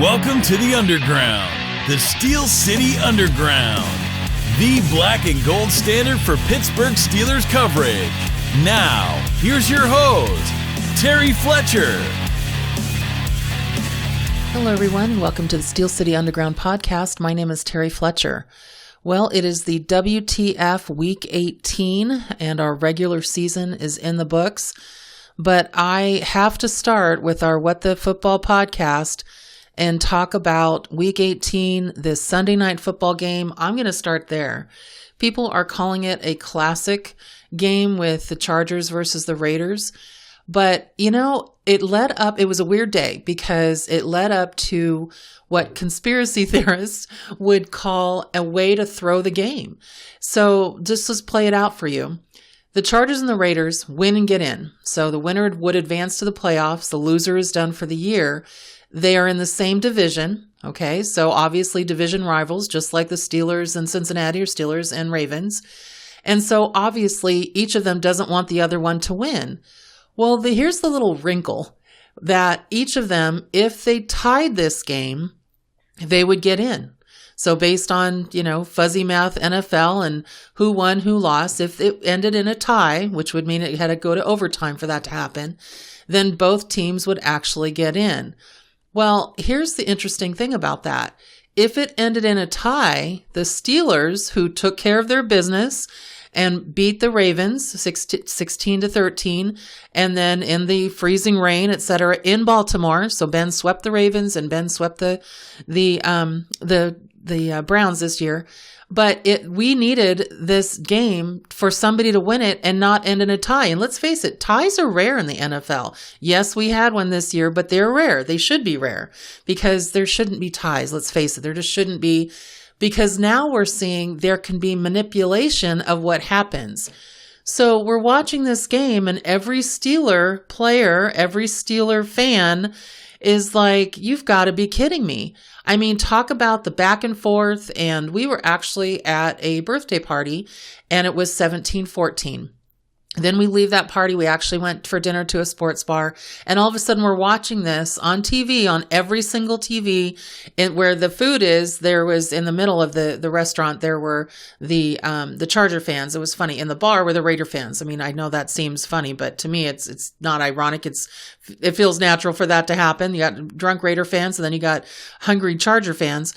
Welcome to the Underground, the Steel City Underground, the black and gold standard for Pittsburgh Steelers coverage. Now, here's your host, Terry Fletcher. Hello, everyone. Welcome to the Steel City Underground podcast. My name is Terry Fletcher. Well, it is the WTF Week 18, and our regular season is in the books. But I have to start with our What the Football podcast and talk about Week 18, this Sunday night football game. I'm going to start there. People are calling it a classic game with the Chargers versus the Raiders. But, you know, it was a weird day because it led up to what conspiracy theorists would call a way to throw the game. So just let's play it out for you. The Chargers and the Raiders win and get in. So the winner would advance to the playoffs. The loser is done for the year. They are in the same division. Okay, so obviously division rivals, just like the Steelers and Cincinnati, or Steelers and Ravens. And so obviously each of them doesn't want the other one to win. Well, here's the little wrinkle that each of them, if they tied this game, they would get in. So based on, fuzzy math NFL and who won, who lost, if it ended in a tie, which would mean it had to go to overtime for that to happen, then both teams would actually get in. Well, here's the interesting thing about that. If it ended in a tie, the Steelers, who took care of their business and beat the Ravens 16-13, and then in the freezing rain, etc., in Baltimore. So Ben swept the Ravens and Ben swept the Browns this year. But we needed this game for somebody to win it and not end in a tie. And let's face it, ties are rare in the NFL. Yes, we had one this year, but they're rare. They should be rare because there shouldn't be ties. Let's face it, there just shouldn't be, because now we're seeing there can be manipulation of what happens. So we're watching this game and every Steeler player, every Steeler fan is like, you've got to be kidding me. I mean, talk about the back and forth. And we were actually at a birthday party and it was 17-14. Then we leave that party. We actually went for dinner to a sports bar. And all of a sudden we're watching this on TV, on every single TV where the food is. There was in the middle of the restaurant, there were the Charger fans. It was funny. In the bar were the Raider fans. I mean, I know that seems funny, but to me, it's not ironic. It feels natural for that to happen. You got drunk Raider fans and then you got hungry Charger fans.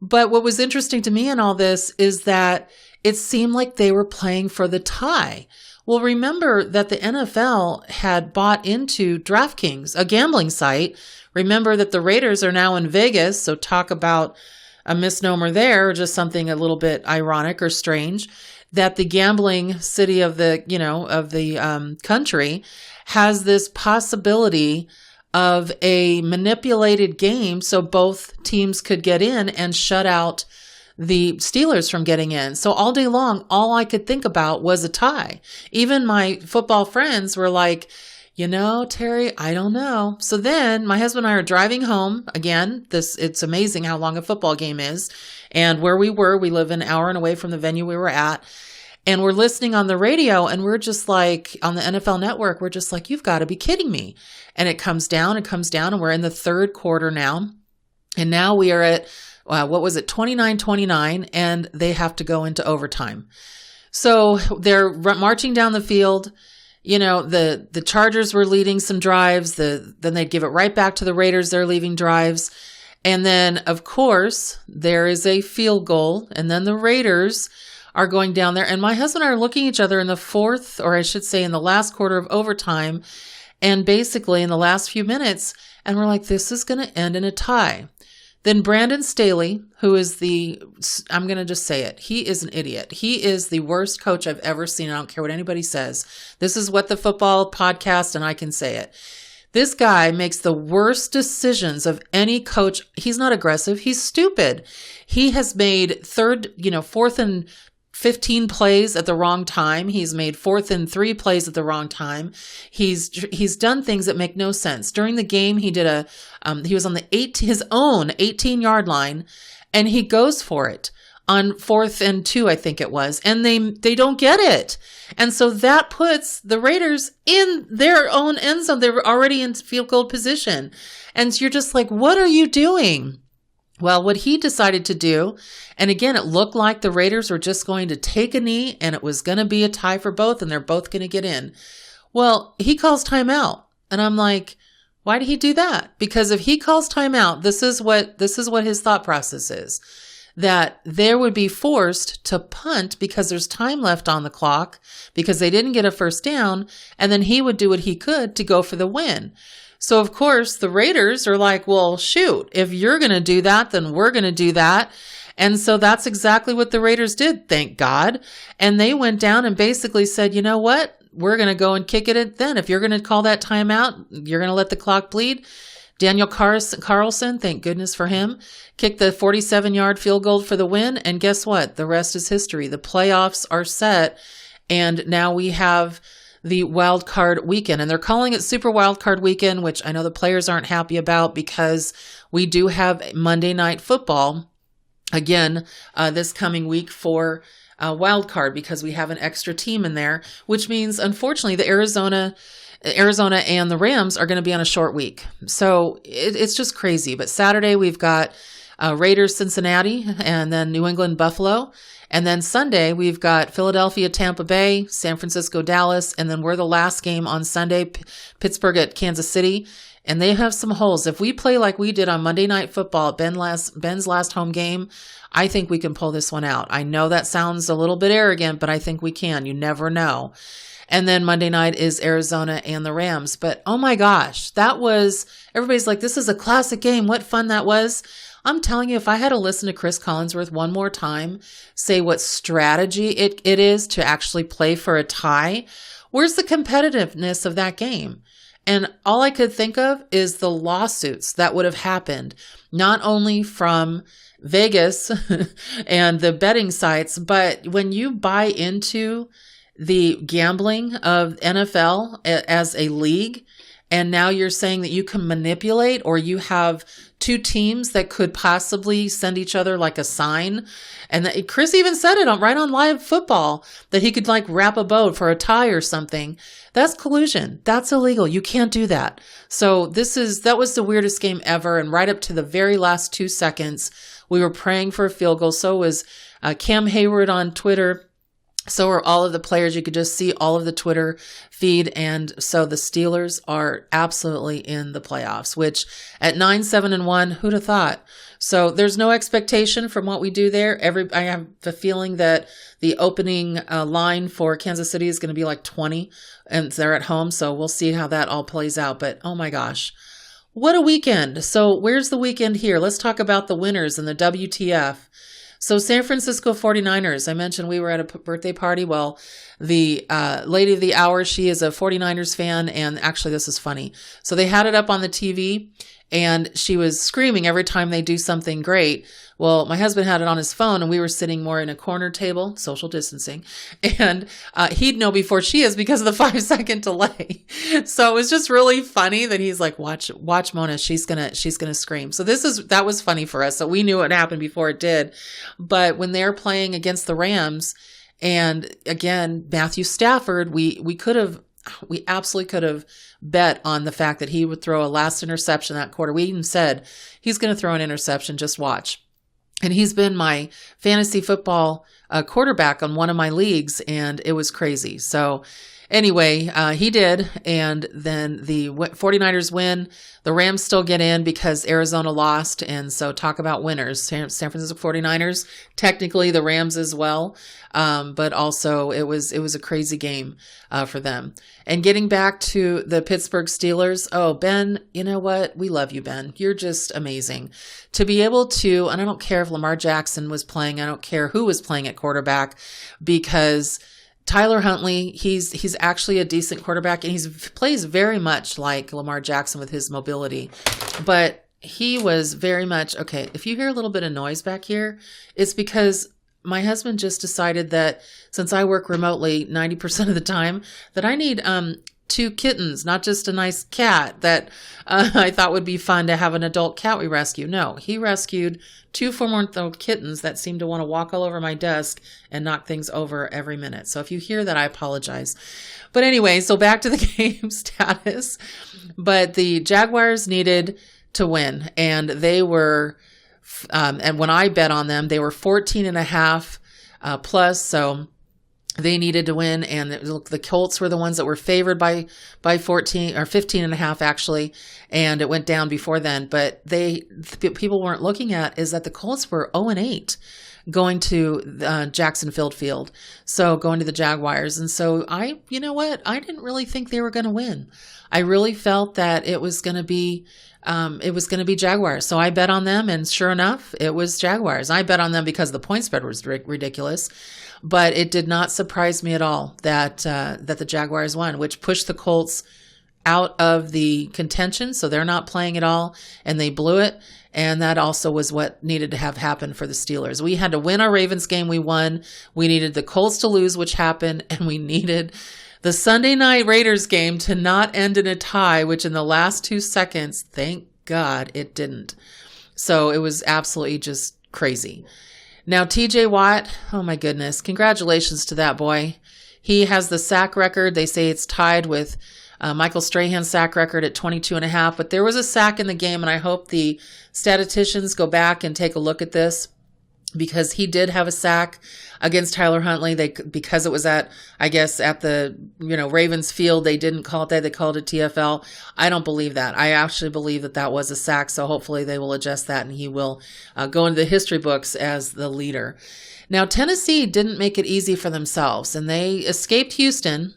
But what was interesting to me in all this is that it seemed like they were playing for the tie. Well, remember that the NFL had bought into DraftKings, a gambling site. Remember that the Raiders are now in Vegas, so talk about a misnomer there, or just something a little bit ironic or strange, that the gambling city of the country has this possibility of a manipulated game so both teams could get in and shut out the Steelers from getting in. So all day long, all I could think about was a tie. Even my football friends were like, Terry, I don't know. So then my husband and I are driving home. Again, it's amazing how long a football game is. And where we live an hour and away from the venue we were at. And we're listening on the radio and we're just like, on the NFL network, we're just like, you've got to be kidding me. And it comes down, and we're in the third quarter now. And now we are at 29-29, and they have to go into overtime. So they're marching down the field. The Chargers were leading some drives. Then they'd give it right back to the Raiders. They're leaving drives. And then, of course, there is a field goal. And then the Raiders are going down there. And my husband and I are looking at each other in the fourth, or I should say in the last quarter of overtime, and basically in the last few minutes. And we're like, this is going to end in a tie. Then Brandon Staley, who is I'm going to just say it, he is an idiot. He is the worst coach I've ever seen. I don't care what anybody says. This is What the Football podcast, and I can say it. This guy makes the worst decisions of any coach. He's not aggressive. He's stupid. He has made fourth and 15 plays at the wrong time. He's made 4th and 3 plays at the wrong time. He's done things that make no sense. During the game, he did he was on his own 18-yard line, and he goes for it on 4th and 2, I think it was, and they don't get it. And so that puts the Raiders in their own end zone. They're already in field goal position. And you're just like, what are you doing? Well, what he decided to do, and again, it looked like the Raiders were just going to take a knee and it was going to be a tie for both and they're both going to get in. Well, he calls timeout. And I'm like, why did he do that? Because if he calls timeout, this is what his thought process is. That they would be forced to punt because there's time left on the clock because they didn't get a first down. And then he would do what he could to go for the win. So, of course, the Raiders are like, well, shoot, if you're going to do that, then we're going to do that. And so that's exactly what the Raiders did, thank God. And they went down and basically said, you know what? We're going to go and kick it then. If you're going to call that timeout, you're going to let the clock bleed. Daniel Carlson, thank goodness for him, kicked the 47-yard field goal for the win. And guess what? The rest is history. The playoffs are set. And now we have the wild card weekend, and they're calling it Super Wild Card Weekend, which I know the players aren't happy about because we do have Monday Night Football again this coming week for wild card because we have an extra team in there, which means unfortunately the Arizona and the Rams are going to be on a short week. So it's just crazy. But Saturday we've got Raiders Cincinnati and then New England Buffalo. And then Sunday, we've got Philadelphia, Tampa Bay, San Francisco, Dallas, and then we're the last game on Sunday, Pittsburgh at Kansas City. And they have some holes. If we play like we did on Monday Night Football, Ben's last home game, I think we can pull this one out. I know that sounds a little bit arrogant, but I think we can. You never know. And then Monday night is Arizona and the Rams. But oh my gosh, everybody's like, this is a classic game. What fun that was. I'm telling you, if I had to listen to Chris Collinsworth one more time, say what strategy it is to actually play for a tie, where's the competitiveness of that game? And all I could think of is the lawsuits that would have happened, not only from Vegas and the betting sites, but when you buy into the gambling of NFL as a league, and now you're saying that you can manipulate, or you have two teams that could possibly send each other like a sign. And Chris even said it right on live football that he could like wrap a bow for a tie or something. That's collusion. That's illegal. You can't do that. So that was the weirdest game ever. And right up to the very last 2 seconds, we were praying for a field goal. So was Cam Hayward on Twitter. So are all of the players. You could just see all of the Twitter feed. And so the Steelers are absolutely in the playoffs, which at 9-7-1, who'd have thought? So there's no expectation from what we do there. I have the feeling that the opening line for Kansas City is going to be like 20, and they're at home. So we'll see how that all plays out. But oh my gosh, what a weekend. So where's the weekend here? Let's talk about the winners and the WTF. So San Francisco 49ers, I mentioned we were at a birthday party. Well, the lady of the hour, she is a 49ers fan. And actually, this is funny. So they had it up on the TV and she was screaming every time they do something great. Well, my husband had it on his phone and we were sitting more in a corner table, social distancing. And he'd know before she is because of the 5-second delay. So it was just really funny that he's like, watch Mona, she's gonna scream. So that was funny for us. So we knew what happened before it did. But when they're playing against the Rams, and again, Matthew Stafford, we absolutely could have bet on the fact that he would throw a last interception that quarter. We even said he's going to throw an interception, just watch. And he's been my fantasy football quarterback on one of my leagues, and it was crazy. So anyway, he did. And then the 49ers win. The Rams still get in because Arizona lost. And so talk about winners. San Francisco 49ers, technically the Rams as well. But also it was a crazy game for them. And getting back to the Pittsburgh Steelers, oh, Ben, you know what? We love you, Ben. You're just amazing. To be able to, and I don't care if Lamar Jackson was playing, I don't care who was playing at quarterback, because Tyler Huntley, he's actually a decent quarterback, and he plays very much like Lamar Jackson with his mobility. But he was very much, okay, if you hear a little bit of noise back here, it's because my husband just decided that since I work remotely 90% of the time, that I need 2 kittens, not just a nice cat that I thought would be fun to have an adult cat we rescue. No, he rescued 2 4-month-old kittens that seemed to want to walk all over my desk and knock things over every minute. So if you hear that, I apologize. But anyway, so back to the game status. But the Jaguars needed to win, and they were, and when I bet on them, they were 14.5 plus. So they needed to win, and the Colts were the ones that were favored by 14 or 15.5 actually, and it went down before then. But people weren't looking at is that the Colts were 0-8 going to Jackson Field, so going to the Jaguars. And so you know what? I didn't really think they were going to win. I really felt that it was going to be Jaguars. So I bet on them, and sure enough, it was Jaguars. I bet on them because the point spread was ridiculous, but it did not surprise me at all that the Jaguars won, which pushed the Colts out of the contention. So they're not playing at all, and they blew it. And that also was what needed to have happen for the Steelers. We had to win our Ravens game. We won. We needed the Colts to lose, which happened, and we needed the Sunday night Raiders game to not end in a tie, which in the last 2 seconds, thank God it didn't. So it was absolutely just crazy. Now, TJ Watt, oh my goodness, congratulations to that boy. He has the sack record. They say it's tied with Michael Strahan's sack record at 22.5, but there was a sack in the game, and I hope the statisticians go back and take a look at this, because he did have a sack against Tyler Huntley. Because it was at the Ravens field, they didn't call it that. They called it TFL. I don't believe that. I actually believe that was a sack. So hopefully they will adjust that, and he will go into the history books as the leader. Now, Tennessee didn't make it easy for themselves, and they escaped Houston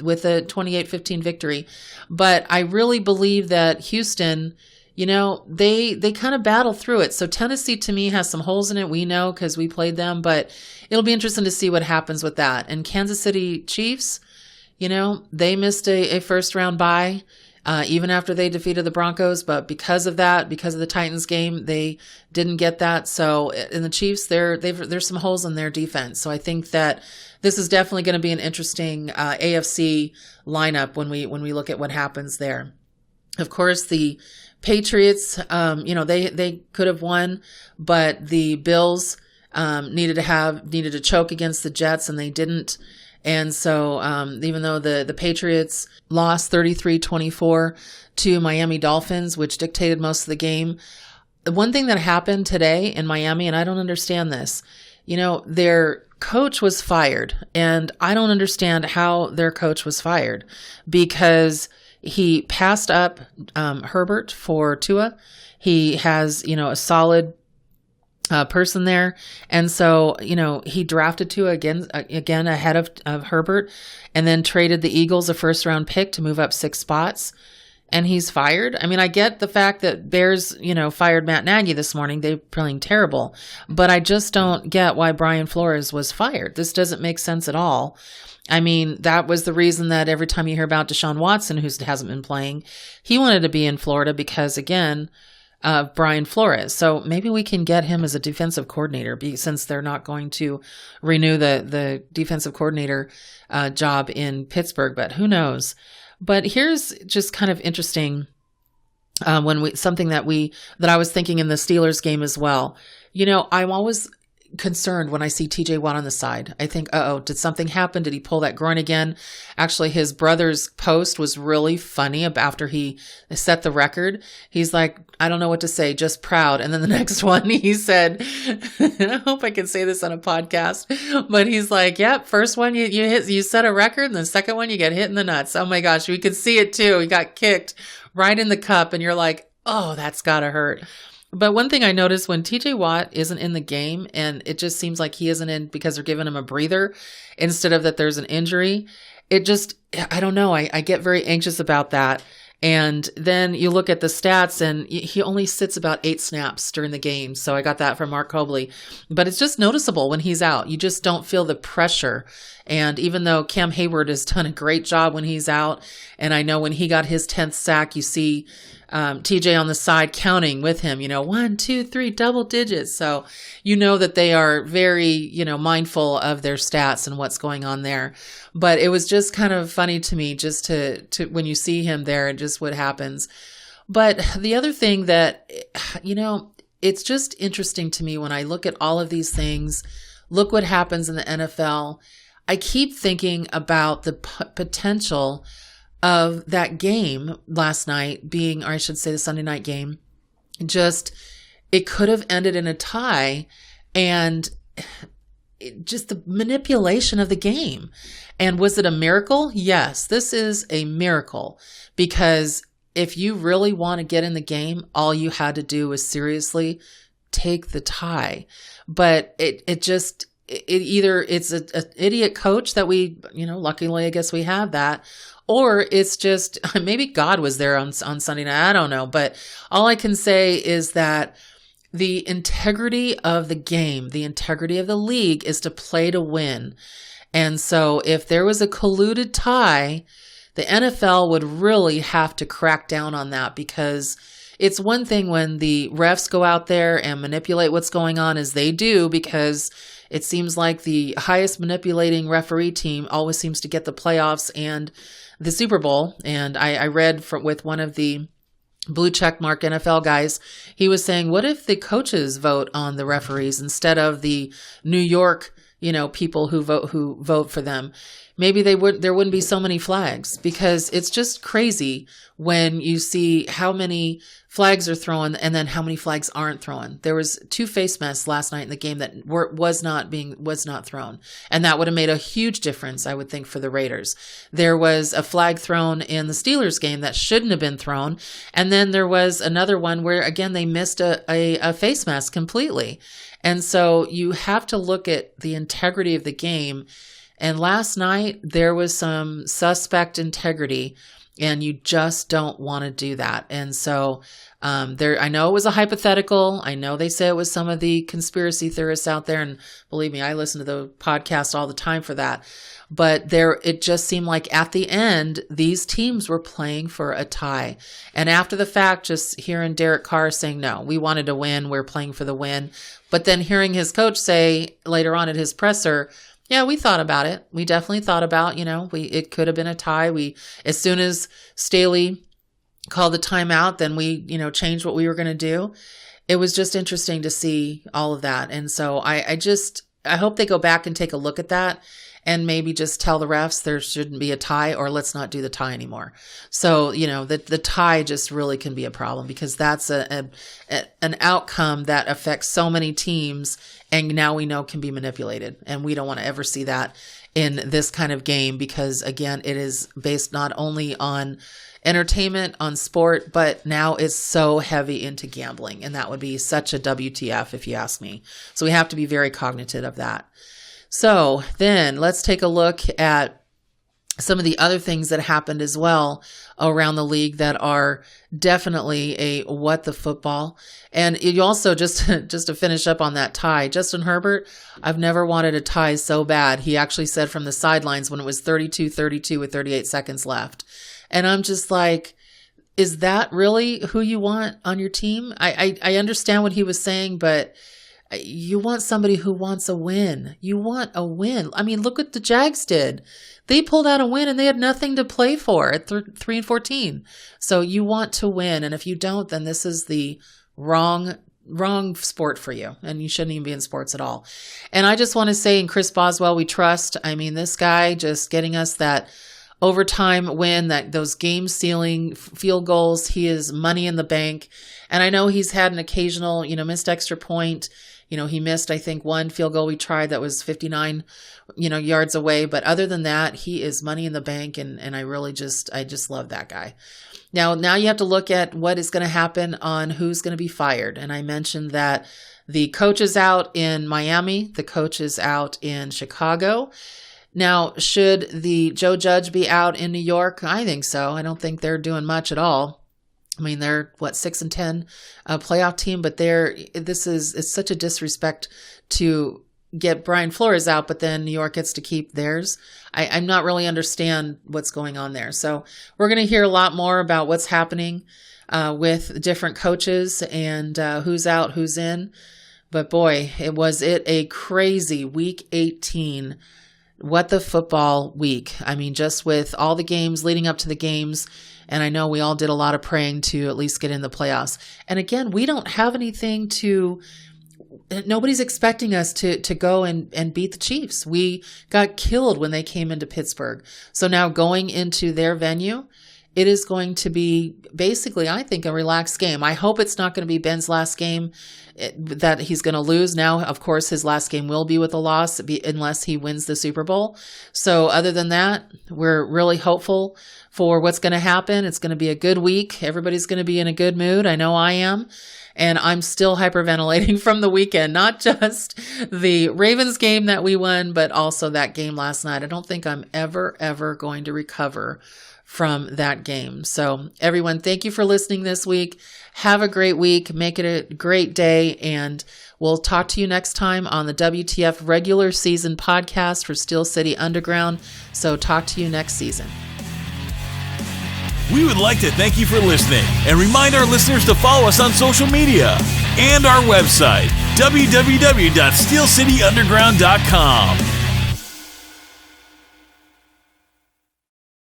with a 28-15 victory. But I really believe that Houston, they kind of battle through it. So Tennessee, to me, has some holes in it. We know because we played them, but it'll be interesting to see what happens with that. And Kansas City Chiefs, they missed a first round bye, even after they defeated the Broncos. But because of the Titans game, they didn't get that. So in the Chiefs, there's some holes in their defense. So I think that this is definitely going to be an interesting AFC lineup when we look at what happens there. Of course, the Patriots, they could have won, but the Bills needed to choke against the Jets, and they didn't. And so even though the Patriots lost 33-24 to Miami Dolphins, which dictated most of the game, the one thing that happened today in Miami, and I don't understand this, their coach was fired, and I don't understand how their coach was fired, because he passed up Herbert for Tua. He has, a solid person there. And so, he drafted Tua again ahead of Herbert, and then traded the Eagles a first round pick to move up 6 spots. And he's fired. I mean, I get the fact that Bears, fired Matt Nagy this morning. They're playing terrible. But I just don't get why Brian Flores was fired. This doesn't make sense at all. I mean, that was the reason that every time you hear about Deshaun Watson, who hasn't been playing, he wanted to be in Florida because, again, of Brian Flores. So maybe we can get him as a defensive coordinator, since they're not going to renew the defensive coordinator job in Pittsburgh, but who knows? But here's just kind of interesting something that I was thinking in the Steelers game as well. I'm always concerned when I see TJ Watt on the side. I think, did something happen? Did he pull that groin again? Actually, his brother's post was really funny after he set the record. He's like, I don't know what to say, just proud. And then the next one, he said, I hope I can say this on a podcast, but he's like, yep, first one you set a record, and the second one you get hit in the nuts. Oh my gosh, we could see it too. He got kicked right in the cup, and you're like, oh, that's gotta hurt. But one thing I noticed when TJ Watt isn't in the game, and it just seems like he isn't in because they're giving him a breather instead of that there's an injury, I don't know. I get very anxious about that. And then you look at the stats, and he only sits about 8 snaps during the game. So I got that from Mark Cobley. But it's just noticeable when he's out. You just don't feel the pressure. And even though Cam Hayward has done a great job when he's out, and I know when he got his 10th sack, you see TJ on the side counting with him, 1, 2, 3, double digits. So that they are very, mindful of their stats and what's going on there. But it was just kind of funny to me just to when you see him there and just what happens. But the other thing that, it's just interesting to me when I look at all of these things, look what happens in the NFL. I keep thinking about the potential of that game last night being, or I should say the Sunday night game, it could have ended in a tie, and just the manipulation of the game. And was it a miracle? Yes, this is a miracle, because if you really want to get in the game, all you had to do was seriously take the tie. But either it's an idiot coach that we, luckily I guess we have that, or it's just maybe God was there on Sunday night. I don't know. But all I can say is that the integrity of the game, the integrity of the league is to play to win. And so if there was a colluded tie, the NFL would really have to crack down on that, because it's one thing when the refs go out there and manipulate what's going on, as they do, because it seems like the highest manipulating referee team always seems to get the playoffs and the Super Bowl. And I read with one of the blue check mark NFL guys, he was saying, what if the coaches vote on the referees instead of the New York, people who vote for them? Maybe there wouldn't be so many flags, because it's just crazy when you see how many flags are thrown and then how many flags aren't thrown. There was 2 face masks last night in the game that was not thrown. And that would have made a huge difference, I would think, for the Raiders. There was a flag thrown in the Steelers game that shouldn't have been thrown. And then there was another one where, again, they missed a face mask completely. And so you have to look at the integrity of the game. And last night, there was some suspect integrity, and you just don't want to do that. And so I know it was a hypothetical. I know they say it was some of the conspiracy theorists out there. And believe me, I listen to the podcast all the time for that. But it just seemed like at the end, these teams were playing for a tie. And after the fact, just hearing Derek Carr saying, no, we wanted to win. We're playing for the win. But then hearing his coach say later on at his presser, yeah, we thought about it. We definitely thought about, it could have been a tie. As soon as Staley called the timeout, then we, changed what we were going to do. It was just interesting to see all of that. And so I hope they go back and take a look at that and maybe just tell the refs there shouldn't be a tie, or let's not do the tie anymore. So, the tie just really can be a problem, because that's an outcome that affects so many teams, and now we know can be manipulated. And we don't want to ever see that in this kind of game, because again, it is based not only on entertainment, on sport, but now it's so heavy into gambling. And that would be such a WTF if you ask me. So we have to be very cognizant of that. So then let's take a look at some of the other things that happened as well around the league that are definitely a what the football. And you also, just to finish up on that tie, Justin Herbert, I've never wanted a tie so bad. He actually said from the sidelines when it was 32-32 with 38 seconds left. And I'm just like, is that really who you want on your team? I understand what he was saying, but you want somebody who wants a win. You want a win. I mean, look what the Jags did. They pulled out a win and they had nothing to play for at 3-14. So you want to win. And if you don't, then this is the wrong sport for you. And you shouldn't even be in sports at all. And I just want to say, in Chris Boswell, we trust. I mean, this guy just getting us that overtime win, those game-sealing field goals. He is money in the bank. And I know he's had an occasional, missed extra point. He missed, I think, one field goal we tried that was 59, yards away. But other than that, he is money in the bank. And I really I just love that guy. Now you have to look at what is going to happen on who's going to be fired. And I mentioned that the coach is out in Miami. The coach is out in Chicago. Now, should the Joe Judge be out in New York? I think so. I don't think they're doing much at all. I mean, they're 6-10 playoff team, but it's such a disrespect to get Brian Flores out, but then New York gets to keep theirs. I'm not really understand what's going on there. So we're going to hear a lot more about what's happening with different coaches and who's out, who's in. But boy, was it a crazy week 18. What the football week. I mean, just with all the games leading up to the games. And I know we all did a lot of praying to at least get in the playoffs. And again, we don't have anything nobody's expecting us to go and beat the Chiefs. We got killed when they came into Pittsburgh. So now going into their venue, it is going to be basically, I think, a relaxed game. I hope it's not going to be Ben's last game that he's going to lose. Now, of course, his last game will be with a loss unless he wins the Super Bowl. So other than that, we're really hopeful for what's going to happen. It's going to be a good week. Everybody's going to be in a good mood. I know I am. And I'm still hyperventilating from the weekend, not just the Ravens game that we won, but also that game last night. I don't think I'm ever going to recover from that game. So everyone, thank you for listening this week. Have a great week. Make it a great day. And we'll talk to you next time on the WTF regular season podcast for Steel City Underground. So talk to you next season. We would like to thank you for listening and remind our listeners to follow us on social media and our website, www.steelcityunderground.com.